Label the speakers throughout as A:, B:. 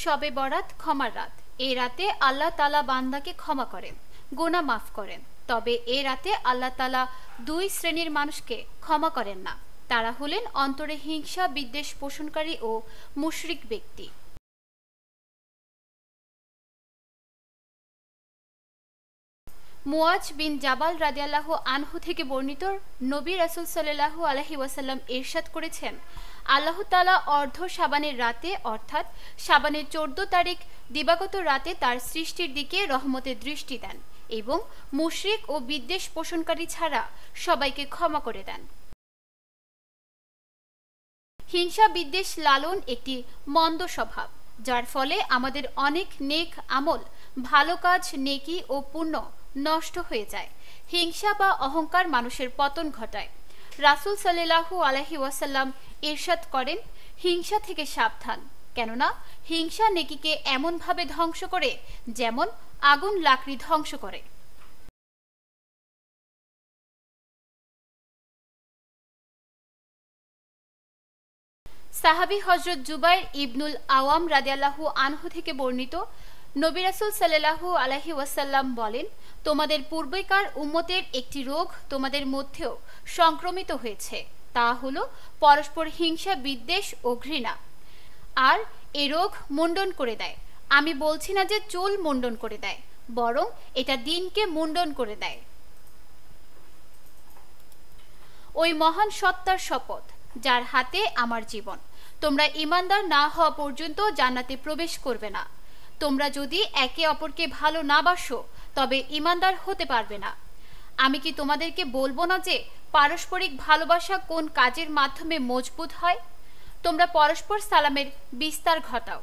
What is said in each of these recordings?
A: শবে বরাত ক্ষমার রাত। এই রাতে আল্লাহ তাআলা বান্দাকে ক্ষমা করেন, গুনাহ মাফ করেন। তবে এই রাতে আল্লাহ তাআলা দুই শ্রেণীর মানুষকে ক্ষমা করেন না। তারা হলেন অন্তরে হিংসা বিদ্বেষ পোষণকারী ও মুশরিক ব্যক্তি। মুয়াজ বিন জাবাল রাদিয়াল্লাহু আনহু থেকে বর্ণিত, নবী রাসূল সাল্লাল্লাহু আলাইহি ওয়াসাল্লাম ইরশাদ করেছেন, আল্লাহ তাআলা অর্ধ শাবানের রাতে অর্থাৎ শাবানের 14 তারিখ দিবাগত রাতে তার সৃষ্টির দিকে রহমতের দৃষ্টি দেন এবং মুশরিক ও বিদ্বেষ পোষণকারী ছাড়া সবাইকে ক্ষমা করে দেন। হিংসা বিদ্বেষ লালন একটি মন্দ স্বভাব, যার ফলে আমাদের অনেক নেক আমল, ভালো কাজ, নেকি ও পুণ্য নষ্ট হয়ে যায়। হিংসা বা অহংকার মানুষের পতন ঘটায়। রাসূল সাল্লাল্লাহু আলাইহি ওয়াসাল্লাম ইরশাদ করেন, হিংসা থেকে সাবধান, কেননা হিংসা নেকিকে এমনভাবে ধ্বংস করে যেমন আগুন লাকড়ি ধ্বংস করে। সাহাবী হযরত জুবাইর ইবনুল আওয়াম রাদিয়াল্লাহু আনহু থেকে বর্ণিত, নবী রাসূল সাল্লাল্লাহু আলাইহি ওয়াসাল্লাম বলেন, তোমাদের পূর্বেকার উম্মতের একটি রোগ তোমাদের মধ্যেও সংক্রমিত হয়েছে, তা হলো পরস্পর হিংসা বিদ্বেষ ও ঘৃণা। আর এই রোগ মুন্ডন করে দেয়। আমি বলছি না যে চুল মুন্ডন করে দেয়, বরং এটা দিনকে মুন্ডন করে দেয়। ওই মহান সত্তার শপথ, যার হাতে আমার জীবন, তোমরা ঈমানদার না হওয়া পর্যন্ত জান্নাতে প্রবেশ করবে না। তোমরা যদি একে অপরকে ভালো না বাসো তবে ঈমানদার হতে পারবে না। আমি কি তোমাদেরকে বলবো না যে পারস্পরিক ভালোবাসা কোন কাজের মাধ্যমে মজবুত হয়? তোমরা পরস্পর সালামের বিস্তার ঘটাও।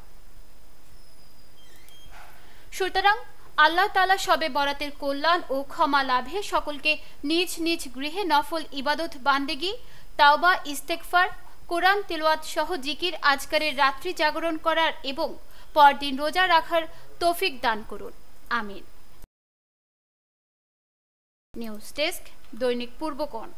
A: সুতরাং আল্লাহ তাআলা শবে বরাতের কল্যাণ ও ক্ষমা লাভে সকলকে নিজ নিজ গৃহে নফল ইবাদত বান্দেগি, তাওবা, ইস্তেগফার, কোরআন তিলাওয়াত সহ জিকির আজকারের রাত্রি জাগরণ করার এবং পরদিন রোজা রাখার তৌফিক দান করুন। আমিন। নিউজ ডেস্ক, দৈনিক পূর্বকোণ।